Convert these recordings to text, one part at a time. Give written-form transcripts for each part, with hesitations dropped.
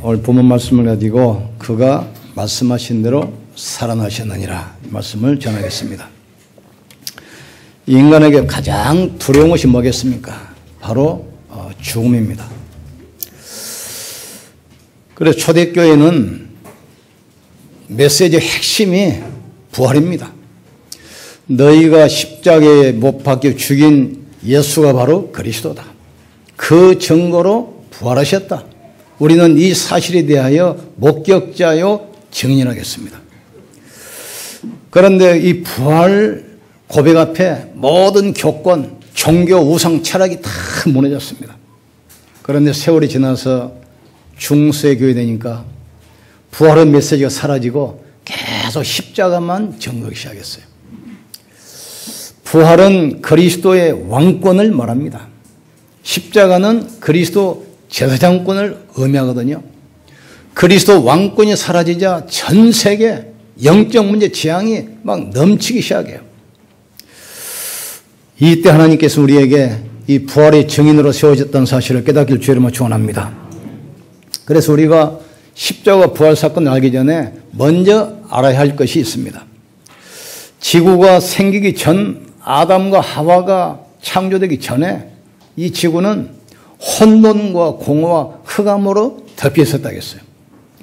오늘 본문 말씀을 가지고 그가 말씀하신 대로 살아나셨느니라 말씀을 전하겠습니다. 인간에게 가장 두려운 것이 뭐겠습니까? 바로 죽음입니다. 그래서 초대교회는 메시지의 핵심이 부활입니다. 너희가 십자가에 못 박혀 죽인 예수가 바로 그리스도다. 그 증거로 부활하셨다. 우리는 이 사실에 대하여 목격자요 증인하겠습니다. 그런데 이 부활 고백 앞에 모든 교권, 종교, 우상, 철학이 다 무너졌습니다. 그런데 세월이 지나서 중세 교회 되니까 부활의 메시지가 사라지고 계속 십자가만 전거하기 시작했어요. 부활은 그리스도의 왕권을 말합니다. 십자가는 그리스도 제사장권을 의미하거든요. 그리스도 왕권이 사라지자 전 세계 영적 문제 지향이 막 넘치기 시작해요. 이때 하나님께서 우리에게 이 부활의 증인으로 세워졌다는 사실을 깨닫길 주의 이름으로 축원합니다. 그래서 우리가 십자가 부활 사건을 알기 전에 먼저 알아야 할 것이 있습니다. 지구가 생기기 전 아담과 하와가 창조되기 전에 이 지구는 혼돈과 공허와 흑암으로 덮여 있었다고 했어요.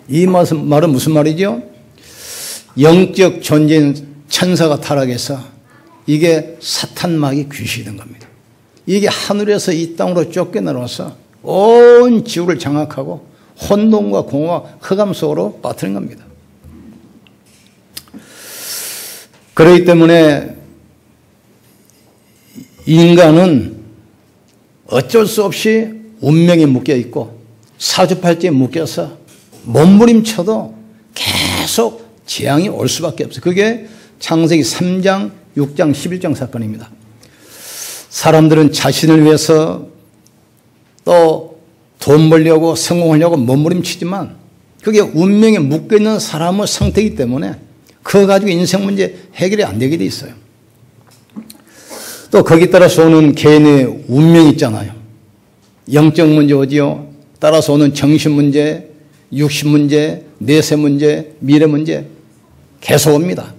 이 말은 무슨 말이죠? 영적 존재인 천사가 타락해서 이게 사탄마귀 귀신이 된 겁니다. 이게 하늘에서 이 땅으로 쫓겨내려와서 온 지구를 장악하고 혼돈과 공허와 흑암 속으로 빠뜨린 겁니다. 그렇기 때문에 인간은 어쩔 수 없이 운명에 묶여 있고 사주팔자에 묶여서 몸부림쳐도 계속 재앙이 올 수밖에 없어요. 그게 창세기 3장, 6장, 11장 사건입니다. 사람들은 자신을 위해서 또 돈 벌려고 성공하려고 몸부림치지만 그게 운명에 묶여있는 사람의 상태이기 때문에 그거 가지고 인생 문제 해결이 안 되게 돼 있어요. 또 거기 따라서 오는 개인의 운명이 있잖아요. 영적 문제 오지요. 따라서 오는 정신 문제, 육신 문제, 내세 문제, 미래 문제 계속 옵니다.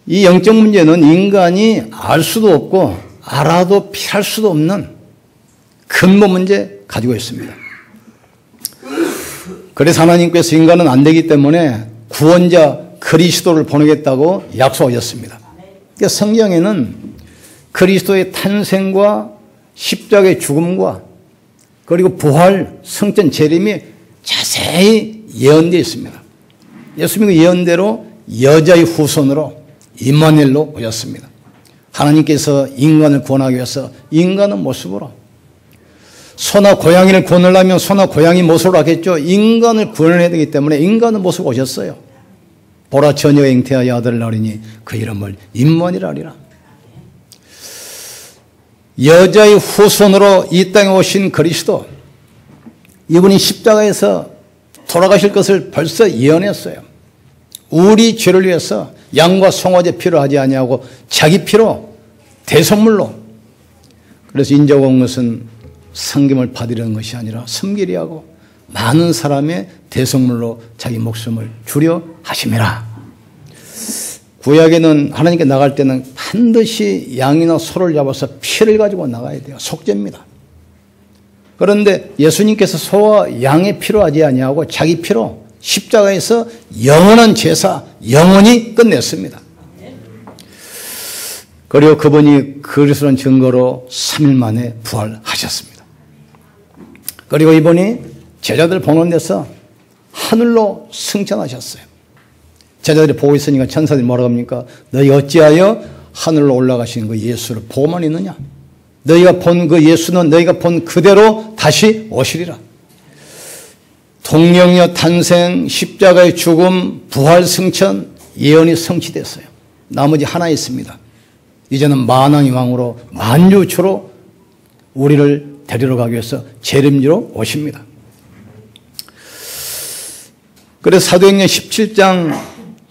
이 영적 문제는 인간이 알 수도 없고 알아도 피할 수도 없는 근본 문제 가지고 있습니다. 그래서 하나님께서 인간은 안 되기 때문에 구원자 그리스도를 보내겠다고 약속하셨습니다. 그러니까 성경에는 그리스도의 탄생과 십자가의 죽음과 그리고 부활, 성전 재림이 자세히 예언되어 있습니다. 예수님의 예언대로 여자의 후손으로 임마누엘로 오셨습니다. 하나님께서 인간을 구원하기 위해서 인간의 모습으로 소나 고양이를 구원하려면 소나 고양이 모습으로 하겠죠. 인간을 구원해야 되기 때문에 인간의 모습으로 오셨어요. 보라 처녀가 잉태하여 아들을 낳으리니 그 이름을 임마누엘이라 하리라. 여자의 후손으로 이 땅에 오신 그리스도, 이분이 십자가에서 돌아가실 것을 벌써 예언했어요. 우리 죄를 위해서 양과 송아지 피로 하지 아니하고 자기 피로 대속물로. 그래서 인자가 온 것은 섬김을 받으려는 것이 아니라 섬기려 하고 많은 사람의 대속물로 자기 목숨을 주려 하심이라. 구약에는 하나님께 나갈 때는 반드시 양이나 소를 잡아서 피를 가지고 나가야 돼요. 속죄입니다. 그런데 예수님께서 소와 양의 피로 하지 아니하고 자기 피로 십자가에서 영원한 제사, 영원히 끝냈습니다. 그리고 그분이 그리스도라는 증거로 3일 만에 부활하셨습니다. 그리고 이분이 제자들 보는 데서 하늘로 승천하셨어요. 제자들이 보고 있으니까 천사들이 뭐라고 합니까? 너희 어찌하여 하늘로 올라가신 그 예수를 보고만 있느냐? 너희가 본 그 예수는 너희가 본 그대로 다시 오시리라. 동령녀 탄생, 십자가의 죽음, 부활, 승천 예언이 성취됐어요. 나머지 하나 있습니다. 이제는 만왕의 왕으로 만주초로 우리를 데리러 가기 위해서 재림지로 오십니다. 그래서 사도행전 17장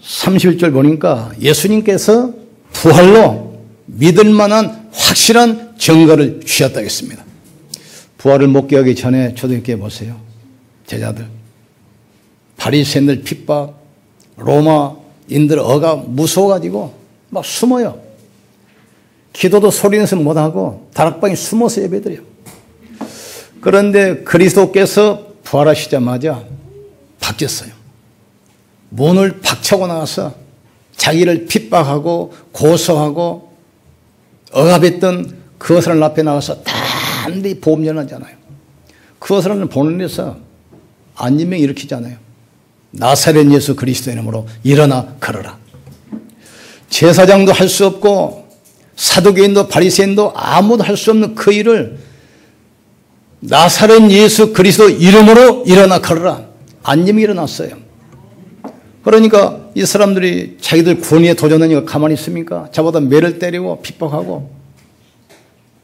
31절 보니까 예수님께서 부활로 믿을 만한 확실한 증거를 주셨다고 했습니다. 부활을 목격하기 전에 초대교회 보세요. 제자들. 바리새인들 핍박, 로마인들 억압 무서워가지고 막 숨어요. 기도도 소리내서 못하고 다락방에 숨어서 예배드려요. 그런데 그리스도께서 부활하시자마자 바뀌었어요. 문을 박차고 나와서 자기를 핍박하고 고소하고 억압했던 그 어스란 앞에 나가서 단디 보험 전하잖아요. 그 어스란을 보는 데서 안진병 일으키잖아요. 나사렛 예수 그리스도의 이름으로 일어나 걸어라. 제사장도 할 수 없고 사두개인도 바리새인도 아무도 할 수 없는 그 일을 나사렛 예수 그리스도 이름으로 일어나 걸어라. 안진병이 일어났어요. 그러니까 이 사람들이 자기들 권위에 도전하니까 가만히 있습니까? 저보다 매를 때리고 핍박하고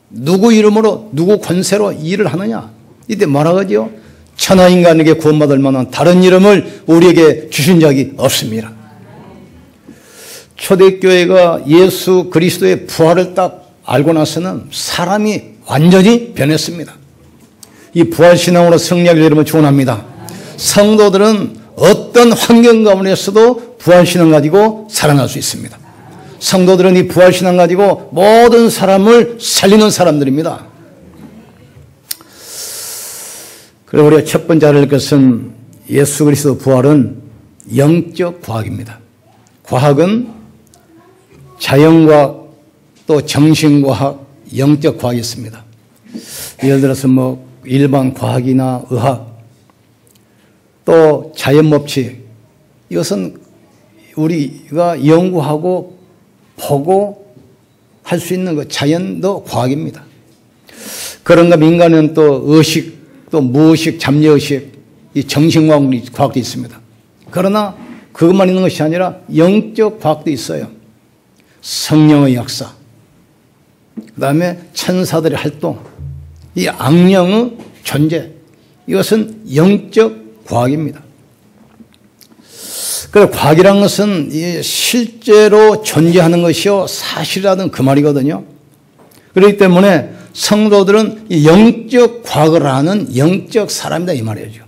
누구 이름으로 누구 권세로 일을 하느냐? 이때 뭐라고하죠? 천하인간에게 구원받을 만한 다른 이름을 우리에게 주신 적이 없습니다. 초대교회가 예수 그리스도의 부활을 딱 알고 나서는 사람이 완전히 변했습니다. 이 부활신앙으로 승리하길 여러분 축원합니다. 성도들은 어떤 환경 가운데서도 부활신앙 가지고 살아날 수 있습니다. 성도들은 이 부활신앙 가지고 모든 사람을 살리는 사람들입니다. 그리고 우리가 첫 번째 알을 것은 예수 그리스도 부활은 영적 과학입니다. 과학은 자연과학 또 정신과학, 영적 과학이 있습니다. 예를 들어서 뭐 일반 과학이나 의학 또 자연법칙 이것은 우리가 연구하고 보고 할 수 있는 그 자연도 과학입니다. 그런가 민간은 또 의식 또 무의식, 잠재의식 이 정신과학도 있습니다. 그러나 그것만 있는 것이 아니라 영적 과학도 있어요. 성령의 역사, 그 다음에 천사들의 활동, 이 악령의 존재, 이것은 영적 과학입니다. 그래서 과학이라는 것은 실제로 존재하는 것이요 사실이라는 그 말이거든요. 그렇기 때문에 성도들은 이 영적 과학을 하는 영적 사람이다 이 말이죠.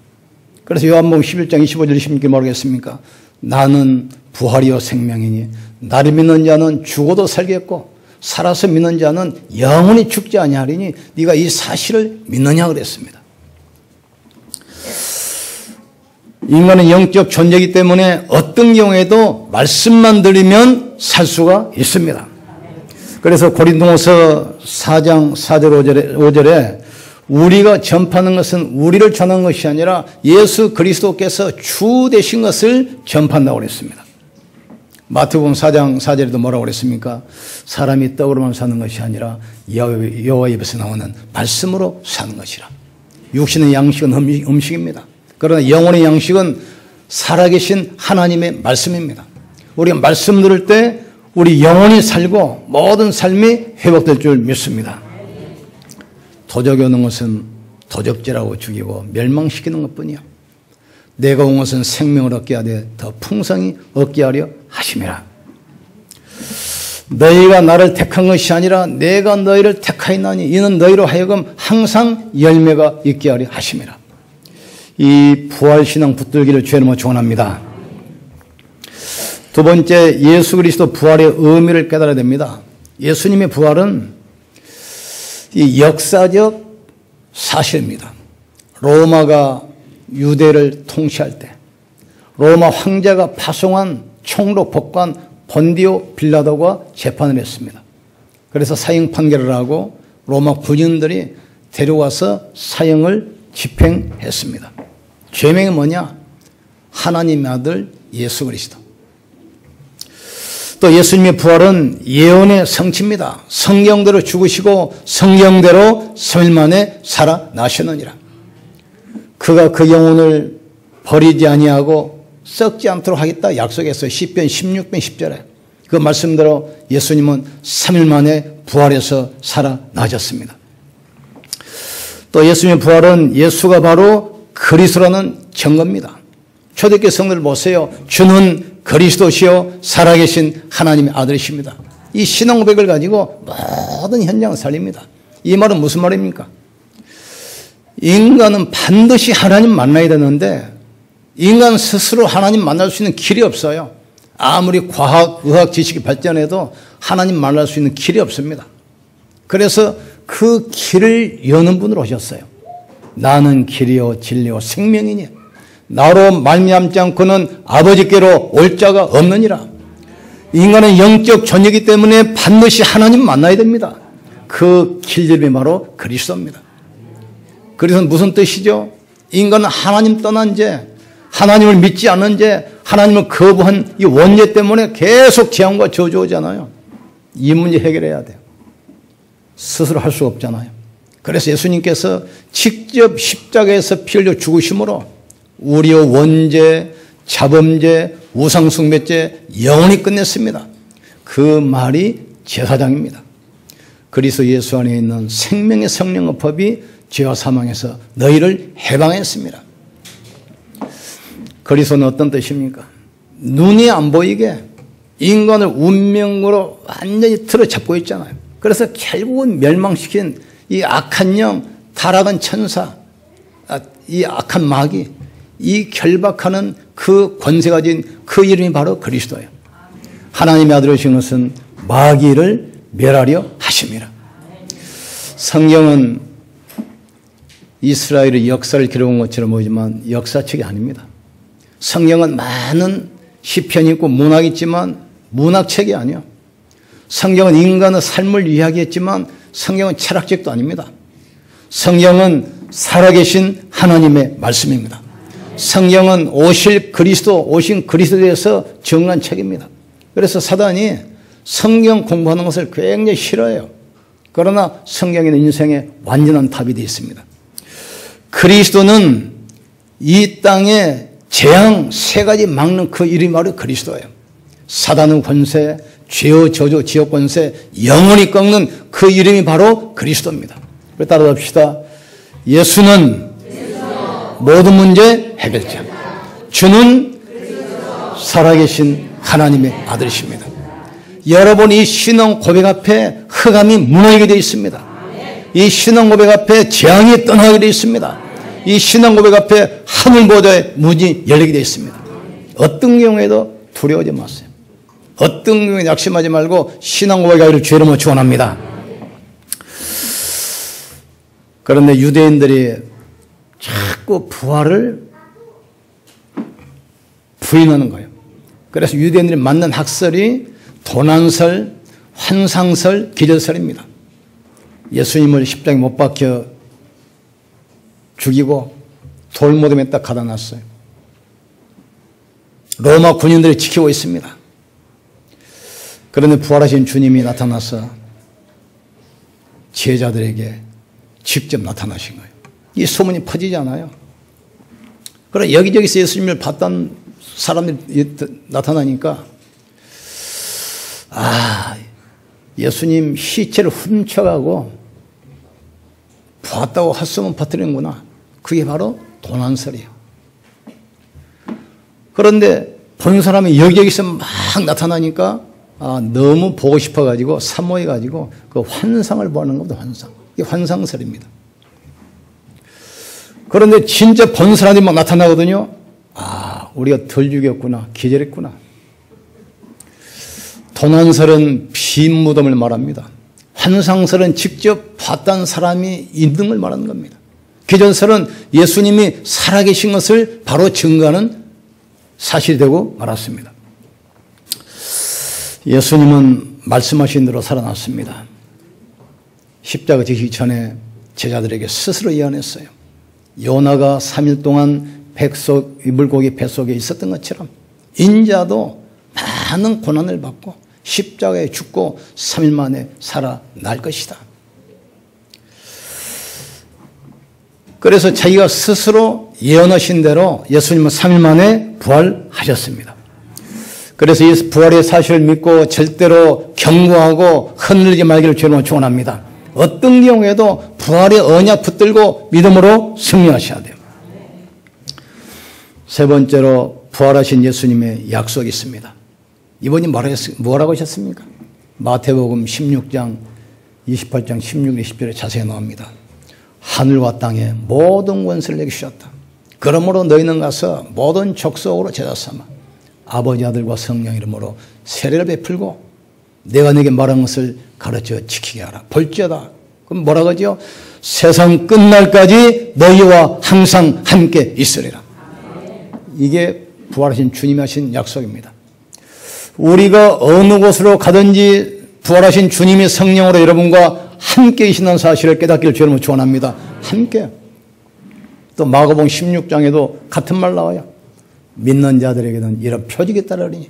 그래서 요한복음 11장 25절 26절 모르겠습니까? 나는 부활이요 생명이니 나를 믿는 자는 죽어도 살겠고 살아서 믿는 자는 영원히 죽지 아니하리니 네가 이 사실을 믿느냐 그랬습니다. 인간은 영적 존재이기 때문에 어떤 경우에도 말씀만 들으면 살 수가 있습니다. 그래서 고린도후서 4장 4절 5절에 우리가 전파하는 것은 우리를 전하는 것이 아니라 예수 그리스도께서 주 되신 것을 전파한다고 그랬습니다. 마태복음 4장 4절에도 뭐라고 그랬습니까? 사람이 떡으로만 사는 것이 아니라 여호와 입에서 나오는 말씀으로 사는 것이라. 육신의 양식은 음식입니다. 그러나 영혼의 양식은 살아계신 하나님의 말씀입니다. 우리가 말씀 들을 때 우리 영혼이 살고 모든 삶이 회복될 줄 믿습니다. 도적이 오는 것은 도적질하고 죽이고 멸망시키는 것뿐이요 내가 온 것은 생명을 얻게 하되 더 풍성히 얻게 하려 하심이라. 너희가 나를 택한 것이 아니라 내가 너희를 택하였나니 이는 너희로 하여금 항상 열매가 있게 하려 하심이라. 이 부활신앙 붙들기를 주님으로 축원합니다. 두 번째, 예수 그리스도 부활의 의미를 깨달아야 됩니다. 예수님의 부활은 이 역사적 사실입니다. 로마가 유대를 통치할 때 로마 황제가 파송한 총독 법관 본디오 빌라도가 재판을 했습니다. 그래서 사형 판결을 하고 로마 군인들이 데려와서 사형을 집행했습니다. 죄명이 뭐냐? 하나님의 아들 예수 그리스도. 또 예수님의 부활은 예언의 성취입니다. 성경대로 죽으시고 성경대로 3일 만에 살아나셨느니라. 그가 그 영혼을 버리지 아니하고 썩지 않도록 하겠다 약속했어요. 시편 16편 10절에. 그 말씀대로 예수님은 3일 만에 부활해서 살아나셨습니다. 또 예수님의 부활은 예수가 바로 그리스도라는 증거입니다. 초대교회 성도들 보세요. 주는 그리스도시요 살아계신 하나님의 아들이십니다. 이 신앙 고백을 가지고 모든 현장을 살립니다. 이 말은 무슨 말입니까? 인간은 반드시 하나님 만나야 되는데 인간 스스로 하나님 만날 수 있는 길이 없어요. 아무리 과학, 의학 지식이 발전해도 하나님 만날 수 있는 길이 없습니다. 그래서 그 길을 여는 분으로 오셨어요. 나는 길이요 진리요 생명이니 나로 말미암지 않고는 아버지께로 올 자가 없느니라. 인간은 영적 존재이기 때문에 반드시 하나님 만나야 됩니다. 그 길들이 바로 그리스도입니다. 그래서 무슨 뜻이죠? 인간은 하나님 떠난 죄, 하나님을 믿지 않은 죄, 하나님을 거부한 이 원죄 때문에 계속 재앙과 저주 오잖아요. 이 문제 해결해야 돼요. 스스로 할 수가 없잖아요. 그래서 예수님께서 직접 십자가에서 피 흘려 죽으심으로 우리의 원죄, 자범죄, 우상숭배죄 영원히 끝냈습니다. 그 말이 제사장입니다. 그리스도 예수 안에 있는 생명의 성령의 법이 죄와 사망에서 너희를 해방했습니다. 그리스도는 어떤 뜻입니까? 눈이 안 보이게 인간을 운명으로 완전히 틀어잡고 있잖아요. 그래서 결국은 멸망시킨 이 악한 영, 타락한 천사, 이 악한 마귀, 이 결박하는 그 권세 가진 그 이름이 바로 그리스도예요. 하나님의 아들이신 것은 마귀를 멸하려 하십니다. 성경은 이스라엘의 역사를 기록한 것처럼 보이지만 역사책이 아닙니다. 성경은 많은 시편이 있고 문학이 있지만 문학책이 아니에요. 성경은 인간의 삶을 이야기했지만 성경은 철학책도 아닙니다. 성경은 살아계신 하나님의 말씀입니다. 성경은 오신 그리스도에 대해서 정한 책입니다. 그래서 사단이 성경 공부하는 것을 굉장히 싫어해요. 그러나 성경에는 인생의 완전한 답이 되어 있습니다. 그리스도는 이 땅에 재앙 세 가지 막는 그 이름이 바로 그리스도예요. 사단의 권세, 죄의 저주, 지옥 권세, 영원히 꺾는 그 이름이 바로 그리스도입니다. 따라합시다. 예수는 모든 문제 해결자. 주는 살아계신 하나님의 아들이십니다. 여러분 이 신앙 고백 앞에 흑암이 무너지게 되어 있습니다. 이 신앙 고백 앞에 재앙이 떠나게 되어 있습니다. 이 신앙 고백 앞에 하늘보좌의 문이 열리게 되어 있습니다. 어떤 경우에도 두려워하지 마세요. 어떤 경우에 낙심하지 말고 신앙 고백하기를 주의 이름으로 축원합니다. 그런데 유대인들이 자꾸 부활을 부인하는 거예요. 그래서 유대인들이 만든 학설이 도난설, 환상설, 기절설입니다. 예수님을 십자가에 못 박혀 죽이고 돌무덤에 딱 가다 놨어요. 로마 군인들이 지키고 있습니다. 그런데 부활하신 주님이 나타나서 제자들에게 직접 나타나신 거예요. 이 소문이 퍼지지 않아요. 그러나 여기저기서 예수님을 봤던 사람들이 나타나니까 예수님 시체를 훔쳐가고 보았다고 헛소문 퍼뜨리는구나. 그게 바로 도난설이에요. 그런데 본 사람이 여기저기서 막 나타나니까 너무 보고 싶어가지고 산모해가지고 그 환상을 보는 겁니다. 환상. 이게 환상설입니다. 그런데 진짜 본 사람이 막 나타나거든요. 우리가 덜 죽였구나. 기절했구나. 도난설은 빈 무덤을 말합니다. 환상설은 직접 봤던 사람이 있는 걸 말하는 겁니다. 기전설은 예수님이 살아계신 것을 바로 증거하는 사실이 되고 말았습니다. 예수님은 말씀하신 대로 살아났습니다. 십자가 지기 전에 제자들에게 스스로 예언했어요. 요나가 3일 동안 물고기 뱃속에 있었던 것처럼 인자도 많은 고난을 받고 십자가에 죽고 3일 만에 살아날 것이다. 그래서 자기가 스스로 예언하신 대로 예수님은 3일 만에 부활하셨습니다. 그래서 이 부활의 사실을 믿고 절대로 경고하고 흔들리지 말기를 주님으로 축원합니다. 어떤 경우에도 부활의 언약 붙들고 믿음으로 승리하셔야 돼요. 세 번째로 부활하신 예수님의 약속이 있습니다. 이번이 뭐라고 하셨습니까? 마태복음 16장 28장 16, 20절에 자세히 나옵니다. 하늘과 땅에 모든 권세를 내게 주셨다. 그러므로 너희는 가서 모든 족속으로 제자 삼아 아버지 아들과 성령 이름으로 세례를 베풀고 내가 네게 말한 것을 가르쳐 지키게 하라. 볼지어다. 그럼 뭐라고 하죠? 세상 끝날까지 너희와 항상 함께 있으리라. 이게 부활하신 주님이 하신 약속입니다. 우리가 어느 곳으로 가든지 부활하신 주님이 성령으로 여러분과 함께 계신다는 사실을 깨닫기를 주님으로 축원합니다. 함께. 또 마가복음 16장에도 같은 말 나와요. 믿는 자들에게는 이런 표적이 따르리니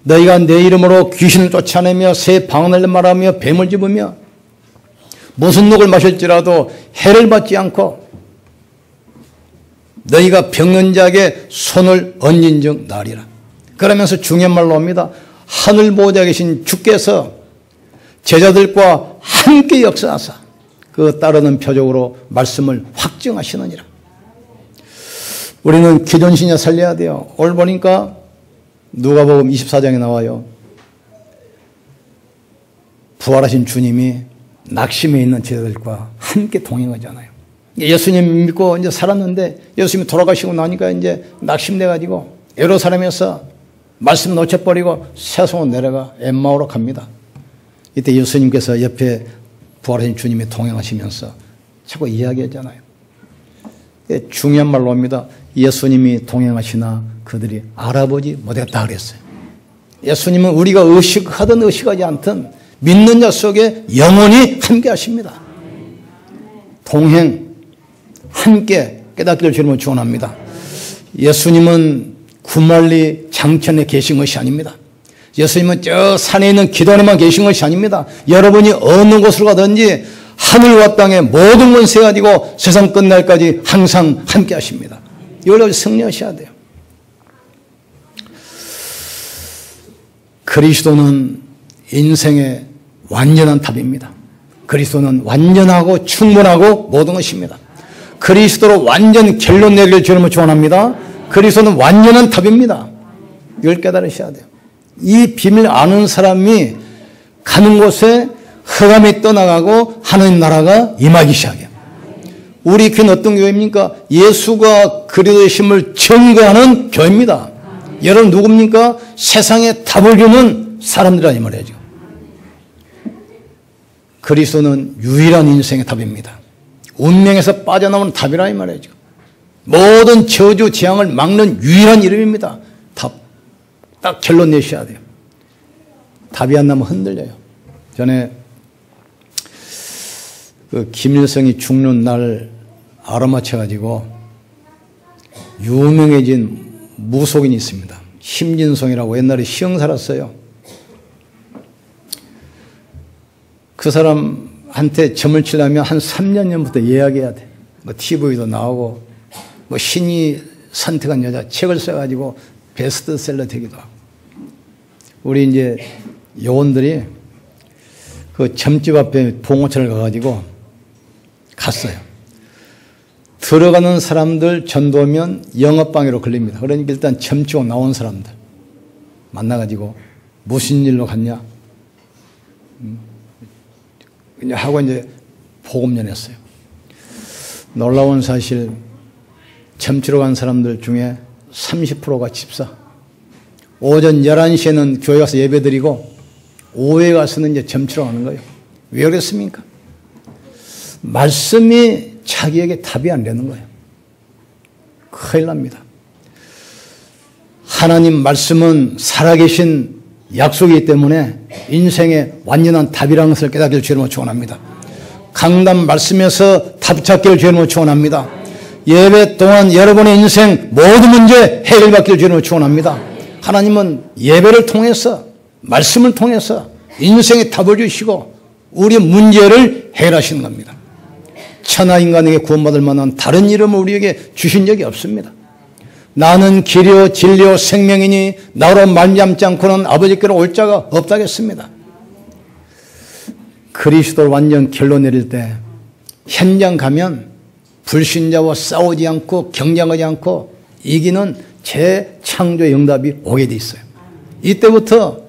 너희가 내 이름으로 귀신을 쫓아내며 새 방언을 말하며 뱀을 집으며 무슨 녹을 마실지라도 해를 받지 않고 너희가 병든 자에게 손을 얹은 즉 나으리라. 그러면서 중요한 말로 합니다. 하늘 보좌에 계신 주께서 제자들과 함께 역사하사 그 따르는 표적으로 말씀을 확증하시느니라. 우리는 기존신약 살려야 돼요. 오늘 보니까 누가복음 24장에 나와요. 부활하신 주님이 낙심해 있는 제자들과 함께 동행하잖아요. 예수님 믿고 이제 살았는데 예수님이 돌아가시고 나니까 이제 낙심돼가지고 예루살렘에서 말씀 놓쳐버리고 세상으로 내려가 엠마오로 갑니다. 이때 예수님께서 옆에 부활하신 주님이 동행하시면서 자꾸 이야기하잖아요. 중요한 말로 합니다. 예수님이 동행하시나 그들이 알아보지 못했다 그랬어요. 예수님은 우리가 의식하든 의식하지 않든 믿는 자 속에 영원히 함께 하십니다. 동행, 함께 깨닫기를 주님은 축원합니다. 예수님은 구말리 장천에 계신 것이 아닙니다. 예수님은 저 산에 있는 기도원에만 계신 것이 아닙니다. 여러분이 어느 곳으로 가든지 하늘과 땅의 모든 권세 가지고 세상 끝날까지 항상 함께 하십니다. 이걸 승리하셔야 돼요. 그리스도는 인생의 완전한 답입니다. 그리스도는 완전하고 충분하고 모든 것입니다. 그리스도로 완전 결론 내리길 주님을 축원합니다. 그리스도는 완전한 답입니다. 이걸 깨달으셔야 돼요. 이 비밀 아는 사람이 가는 곳에 흑암이 떠나가고 하나님 나라가 임하기 시작해요. 우리 교회는 어떤 교회입니까? 예수가 그리스도의 심을 증거하는 교회입니다. 여러분 누굽니까? 세상에 답을 주는 사람들이라 이 말이죠. 그리스도는 유일한 인생의 답입니다. 운명에서 빠져나오는 답이라 이 말이죠. 모든 저주 재앙을 막는 유일한 이름입니다. 답. 딱 결론 내셔야 돼요. 답이 안 나면 흔들려요. 전에 그 김일성이 죽는 날 알아맞혀가지고 유명해진 무속인이 있습니다. 심진송이라고 옛날에 시흥 살았어요. 그 사람한테 점을 치려면 한 3년 전부터 예약해야 돼. 뭐 TV도 나오고 뭐 신이 선택한 여자 책을 써가지고 베스트셀러 되기도 하고. 우리 이제 요원들이 그 점집 앞에 봉호천을 가가지고 갔어요. 들어가는 사람들 전도하면 영업방해로 걸립니다. 그러니까 일단 점치고 나온 사람들 만나가지고 무슨 일로 갔냐? 하고 이제 복음 전했어요. 놀라운 사실, 점치러 간 사람들 중에 30%가 집사. 오전 11시에는 교회 가서 예배 드리고 오후에 가서는 이제 점치러 가는 거예요. 왜 그랬습니까? 말씀이 자기에게 답이 안 되는 거예요. 큰일 납니다. 하나님 말씀은 살아계신 약속이기 때문에 인생의 완전한 답이라는 것을 깨닫기를 주님으로 축원합니다. 강단 말씀에서 답 찾기를 주님으로 축원합니다. 예배 동안 여러분의 인생 모든 문제 해결받기를 주님으로 축원합니다. 하나님은 예배를 통해서 말씀을 통해서 인생의 답을 주시고 우리의 문제를 해결하시는 겁니다. 천하 인간에게 구원받을 만한 다른 이름을 우리에게 주신 적이 없습니다. 나는 길이요 진리요 생명이니 나로 말미암지 않고는 아버지께로 올 자가 없다겠습니다. 그리스도를 완전 결론 내릴 때 현장 가면 불신자와 싸우지 않고 경쟁하지 않고 이기는 재창조의 응답이 오게 돼 있어요. 이때부터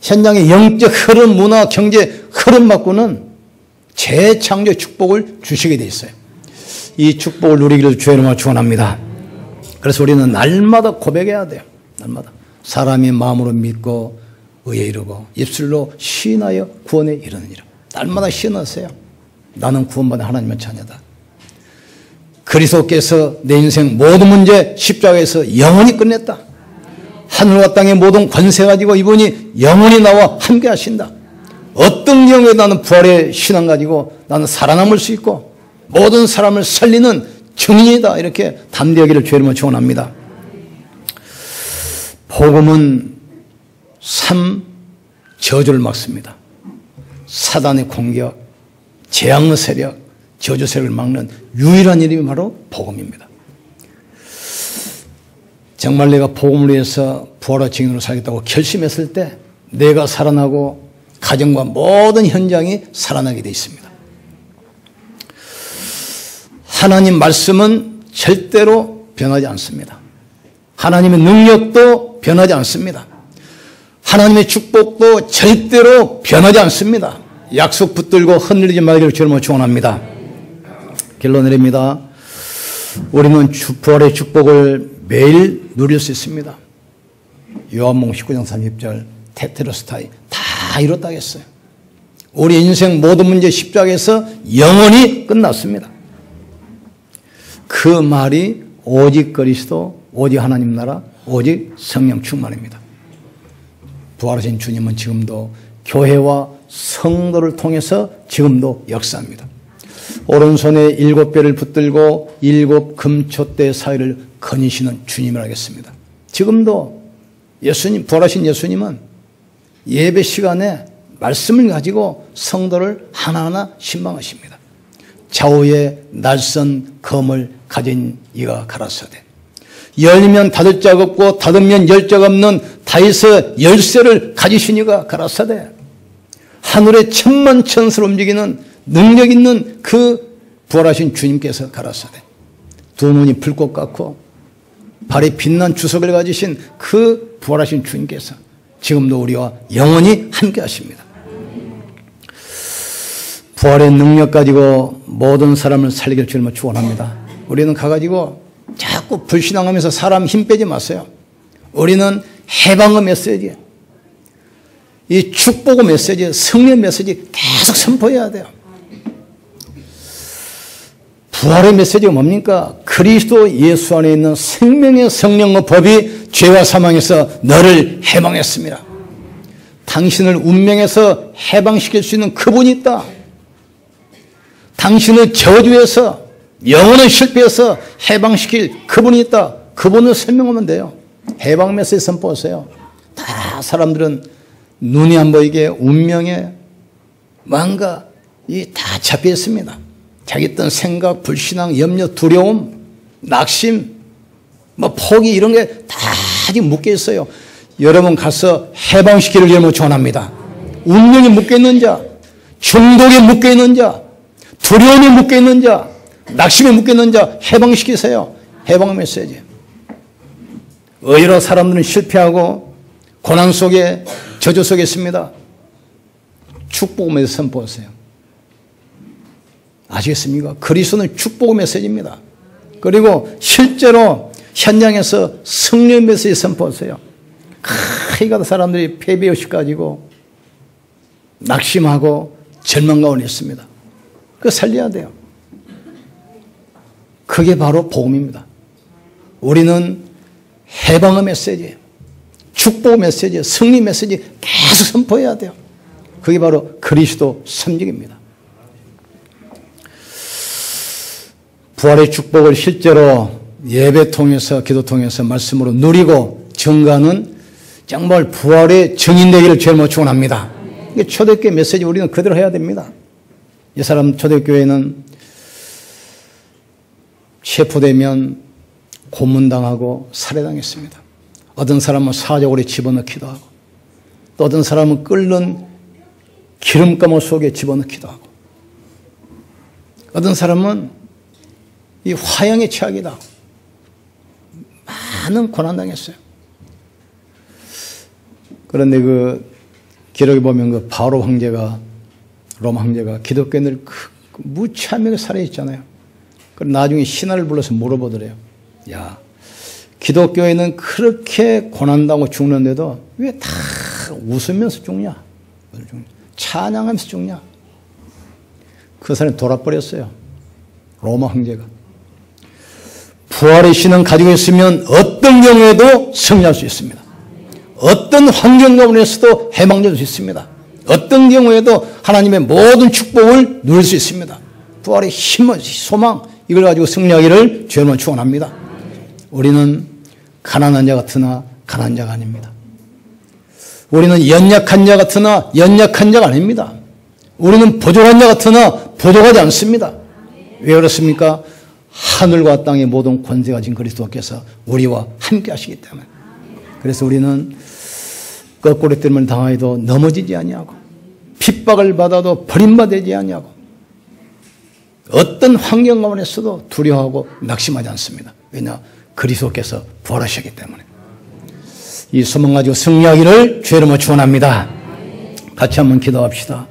현장의 영적 흐름, 문화, 경제 흐름 바꾸는 재창조의 축복을 주시게 돼 있어요. 이 축복을 누리기를 주의 이름으로 축원합니다. 그래서 우리는 날마다 고백해야 돼요. 날마다. 사람이 마음으로 믿고 의에 이르고 입술로 시인하여 구원에 이르느니라. 날마다 시인하세요. 나는 구원받은 하나님의 자녀다. 그리스도께서 내 인생 모든 문제 십자가에서 영원히 끝냈다. 하늘과 땅의 모든 권세 가지고 이분이 영원히 나와 함께 하신다. 어떤 경우에 나는 부활의 신앙 가지고 나는 살아남을 수 있고 모든 사람을 살리는 증인이다. 이렇게 담대하기를 주의 이름으로 축원합니다. 복음은 3 저주를 막습니다. 사단의 공격, 재앙의 세력, 저주 세력을 막는 유일한 이름이 바로 복음입니다. 정말 내가 복음을 위해서 부활의 증인으로 살겠다고 결심했을 때 내가 살아나고 가정과 모든 현장이 살아나게 되어 있습니다. 하나님 말씀은 절대로 변하지 않습니다. 하나님의 능력도 변하지 않습니다. 하나님의 축복도 절대로 변하지 않습니다. 약속 붙들고 흔들리지 말기를 주님으로 축원합니다. 결론 내립니다. 우리는 부활의 축복을 매일 누릴 수 있습니다. 요한복음 19장 30절 테텔레스타이 다 이뤘다겠어요. 우리 인생 모든 문제 십자가에서 영원히 끝났습니다. 그 말이 오직 그리스도, 오직 하나님 나라, 오직 성령 충만입니다. 부활하신 주님은 지금도 교회와 성도를 통해서 지금도 역사합니다. 오른손에 7뼈를 붙들고 7 금촛대 사이를 거니시는 주님을 알겠습니다. 지금도 예수님, 부활하신 예수님은 예배 시간에 말씀을 가지고 성도를 하나하나 신방하십니다. 좌우에 날선 검을 가진 이가 가라사대 열면 닫을 자가 없고 닫으면 열 자가 없는 다윗의 열쇠를 가지신 이가 가라사대 하늘의 천만 천사를 움직이는 능력 있는 그 부활하신 주님께서 가라사대 두 눈이 불꽃 같고 발에 빛난 주석을 가지신 그 부활하신 주님께서 지금도 우리와 영원히 함께 하십니다. 부활의 능력 가지고 모든 사람을 살리기를 주님을 축원합니다. 우리는 가가지고 자꾸 불신앙하면서 사람 힘 빼지 마세요. 우리는 해방의 메시지, 이 축복의 메시지, 승리의 메시지 계속 선포해야 돼요. 부활의 메시지가 뭡니까? 그리스도 예수 안에 있는 생명의 성령의 법이 죄와 사망에서 너를 해방했습니다. 당신을 운명에서 해방시킬 수 있는 그분이 있다. 당신의 저주에서 영혼의 실패에서 해방시킬 그분이 있다. 그분을 설명하면 돼요. 해방 메시지 선포하세요. 다 사람들은 눈이 안 보이게 운명에 뭔가 다 잡혀 있습니다. 자기 어떤 생각, 불신앙, 염려, 두려움, 낙심, 포기 이런 게 다 아직 묶여 있어요. 여러분 가서 해방시키를 여러분 전합니다. 운명에 묶여 있는 자, 중독에 묶여 있는 자, 두려움에 묶여 있는 자, 낙심에 묶여 있는 자 해방시키세요. 해방 메시지. 의외로 사람들은 실패하고 고난 속에 저주 속에 있습니다. 축복 메시지 선포하세요. 아시겠습니까? 그리스도는 축복 메시지입니다. 그리고 실제로 현장에서 승리 메시지 선포하세요. 하여간 사람들이 패배의식 가지고 낙심하고 절망 가운데 있습니다. 그거 살려야 돼요. 그게 바로 복음입니다. 우리는 해방의 메시지, 축복 메시지, 승리 메시지 계속 선포해야 돼요. 그게 바로 그리스도 섬직입니다. 부활의 축복을 실제로 예배 통해서 기도 통해서 말씀으로 누리고 증거하는 정말 부활의 증인되기를 주님으로 축원합니다. 이게 초대교회 메시지 우리는 그대로 해야 됩니다. 이 사람 초대교회는 체포되면 고문당하고 살해당했습니다. 어떤 사람은 사적으로 집어넣기도 하고 또 어떤 사람은 끓는 기름가마 속에 집어넣기도 하고 어떤 사람은 이 화형에 취하기도 하고 많은 고난당했어요. 그런데 그 기록에 보면 그 바로 황제가 로마 황제가 기독교인을 무참하게 살해했잖아요. 그리고 나중에 신하를 불러서 물어보더래요. 야, 기독교에는 그렇게 고난당하고 죽는데도 왜 다 웃으면서 죽냐? 찬양하면서 죽냐? 그 사람이 돌아버렸어요. 로마 황제가. 부활의 신은 가지고 있으면 어떤 경우에도 승리할 수 있습니다. 어떤 환경 가운데서도 해방될 수 있습니다. 어떤 경우에도 하나님의 모든 축복을 누릴 수 있습니다. 부활의 힘, 소망 이걸 가지고 승리하기를 주님은 축원합니다. 우리는 가난한 자 같으나 가난한 자가 아닙니다. 우리는 연약한 자 같으나 연약한 자가 아닙니다. 우리는 부족한 자 같으나 부족하지 않습니다. 왜 그렇습니까? 하늘과 땅의 모든 권세가 진 그리스도께서 우리와 함께 하시기 때문에. 그래서 우리는 거꾸로뜨림을 당하여도 넘어지지 아니하고 핍박을 받아도 버림받지 아니하고 어떤 환경 가운데서도 두려워하고 낙심하지 않습니다. 왜냐? 그리스도께서 부활하셨기 때문에. 이 소망 가지고 승리하기를 주의 이름으로 축원합니다. 같이 한번 기도합시다.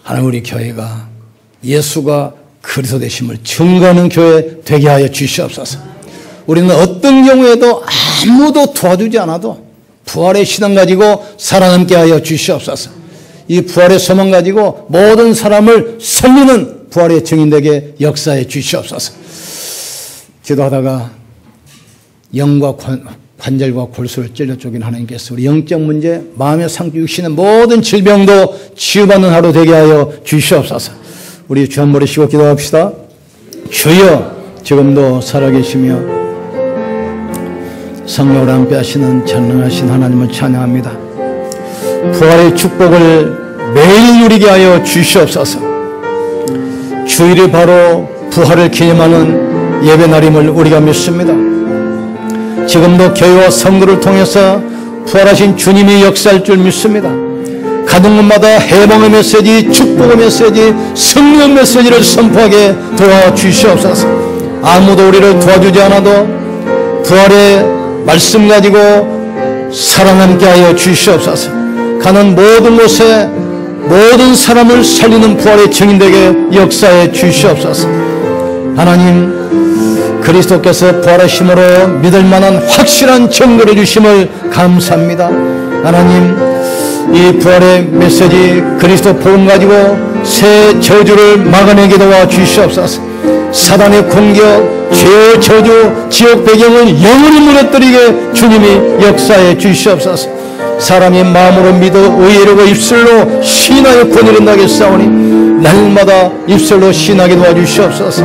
하나님, 우리 교회가 예수가 그리스도 되심을 증거하는 교회 되게 하여 주시옵소서. 우리는 어떤 경우에도 아무도 도와주지 않아도 부활의 신앙 가지고 살아남게 하여 주시옵소서. 이 부활의 소망 가지고 모든 사람을 살리는 부활의 증인되게 역사해 주시옵소서. 기도하다가 영과 관절과 골수를 찔러 쪼긴 하나님께서 우리 영적 문제, 마음의 상처, 육신의 모든 질병도 치유받는 하루 되게 하여 주시옵소서. 우리 주 한 번 쉬고 기도합시다. 주여, 지금도 살아계시며 성령을 함께 하시는 전능하신 하나님을 찬양합니다. 부활의 축복을 매일 누리게 하여 주시옵소서. 주일이 바로 부활을 기념하는 예배날임을 우리가 믿습니다. 지금도 교회와 성도를 통해서 부활하신 주님이 역사할 줄 믿습니다. 가는 곳마다 해방의 메시지, 축복의 메시지, 승리의 메시지를 선포하게 도와주시옵소서. 아무도 우리를 도와주지 않아도 부활의 말씀 가지고 살아남게 하여 주시옵소서. 가는 모든 곳에 모든 사람을 살리는 부활의 증인되게 역사해 주시옵소서. 하나님, 그리스도께서 부활하심으로 믿을 만한 확실한 증거를 주심을 감사합니다. 하나님, 이 부활의 메시지 그리스도 복음 가지고 새 저주를 막아내게 도와 주시옵소서. 사단의 공격, 죄의 저주, 지옥 배경을 영원히 무너뜨리게 주님이 역사해 주시옵소서. 사람이 마음으로 믿어 의로 입술로 신하여 권위를 나겠사오니 날마다 입술로 신하게 도와주시옵소서.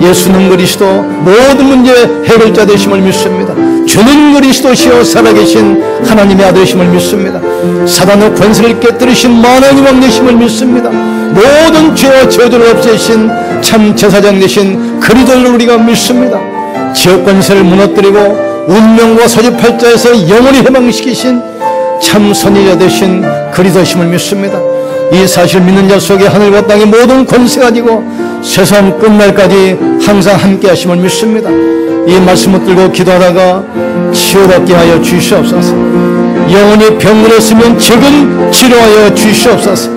예수는 그리스도 모든 문제 해결자 되심을 믿습니다. 주는 그리스도시여 살아계신 하나님의 아들이심을 믿습니다. 사단의 권세를 깨뜨리신 만왕의 왕 되심을 믿습니다. 모든 죄와 저주를 없애신 참 제사장 되신 그리스도를 우리가 믿습니다. 지옥 권세를 무너뜨리고 운명과 사주팔자에서 영원히 해방시키신 참 선지자 되신 그리스도심을 믿습니다. 이 사실 믿는 자 속에 하늘과 땅의 모든 권세 가지고 세상 끝날까지 항상 함께 하심을 믿습니다. 이 말씀을 들고 기도하다가 치유받게 하여 주시옵소서. 영혼이 병들었으면 지금 치료하여 주시옵소서.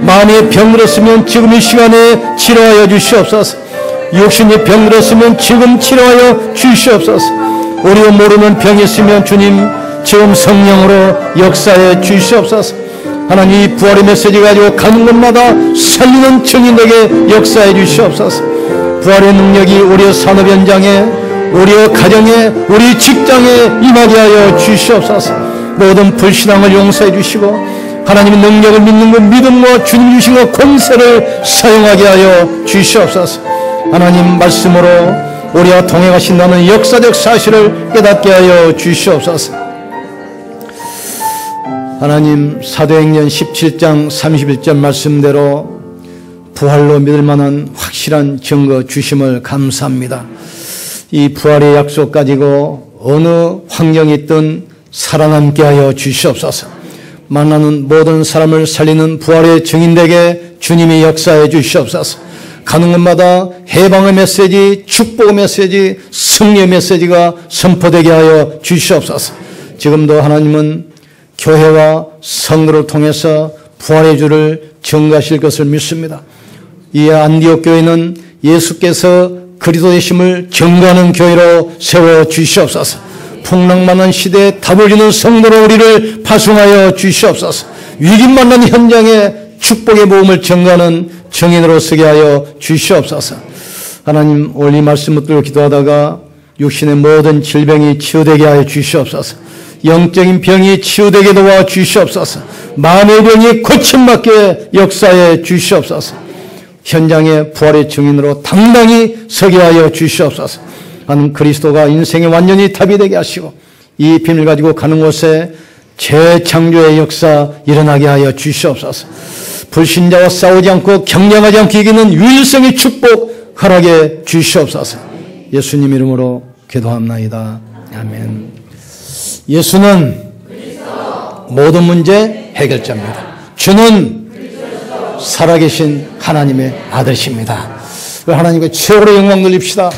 마음이 병들었으면 지금 이 시간에 치료하여 주시옵소서. 육신이 병들었으면 지금 치료하여 주시옵소서. 우리가 모르는 병이 있으면 주님 지금 성령으로 역사해 주시옵소서. 하나님, 이 부활의 메시지 가지고 가는 곳마다 살리는 증인에게 역사해 주시옵소서. 부활의 능력이 우리의 산업 현장에, 우리의 가정에, 우리 직장에 임하게 하여 주시옵소서. 모든 불신앙을 용서해 주시고 하나님의 능력을 믿는 그 믿음과 주님 주신 그 권세를 사용하게 하여 주시옵소서. 하나님 말씀으로 우리와 동행하신다는 역사적 사실을 깨닫게 하여 주시옵소서. 하나님, 사도행전 17장 31절 말씀대로 부활로 믿을 만한 확실한 증거 주심을 감사합니다. 이 부활의 약속 가지고 어느 환경에 있든 살아남게 하여 주시옵소서. 만나는 모든 사람을 살리는 부활의 증인되게 주님이 역사해 주시옵소서. 가는 곳마다 해방의 메시지, 축복의 메시지, 승리의 메시지가 선포되게 하여 주시옵소서. 지금도 하나님은 교회와 성도를 통해서 부활의 주를 증거하실 것을 믿습니다. 이 안디옥 교회는 예수께서 그리스도 되심을 증거하는 교회로 세워주시옵소서. 풍랑만한 시대에 답을 주는 성도로 우리를 파송하여 주시옵소서. 위기 만난 현장에 축복의 모험을 증거하는 증인으로 서게 하여 주시옵소서. 하나님, 오늘 이 말씀 붙들고 기도하다가 육신의 모든 질병이 치유되게 하여 주시옵소서. 영적인 병이 치유되게 도와 주시옵소서. 마음의 병이 고침받게 역사해 주시옵소서. 현장의 부활의 증인으로 당당히 서게 하여 주시옵소서. 하나님, 그리스도가 인생의 완전히 답이 되게 하시고 이 비밀 가지고 가는 곳에 재창조의 역사 일어나게 하여 주시옵소서. 불신자와 싸우지 않고 경쟁하지 않고 이기는 유일성의 축복 허락해 주시옵소서. 예수님 이름으로 기도합나이다. 아멘. 예수는 모든 문제 해결자입니다. 주는 살아계신 하나님의 아들이십니다. 하나님께 최고로 영광 돌립시다.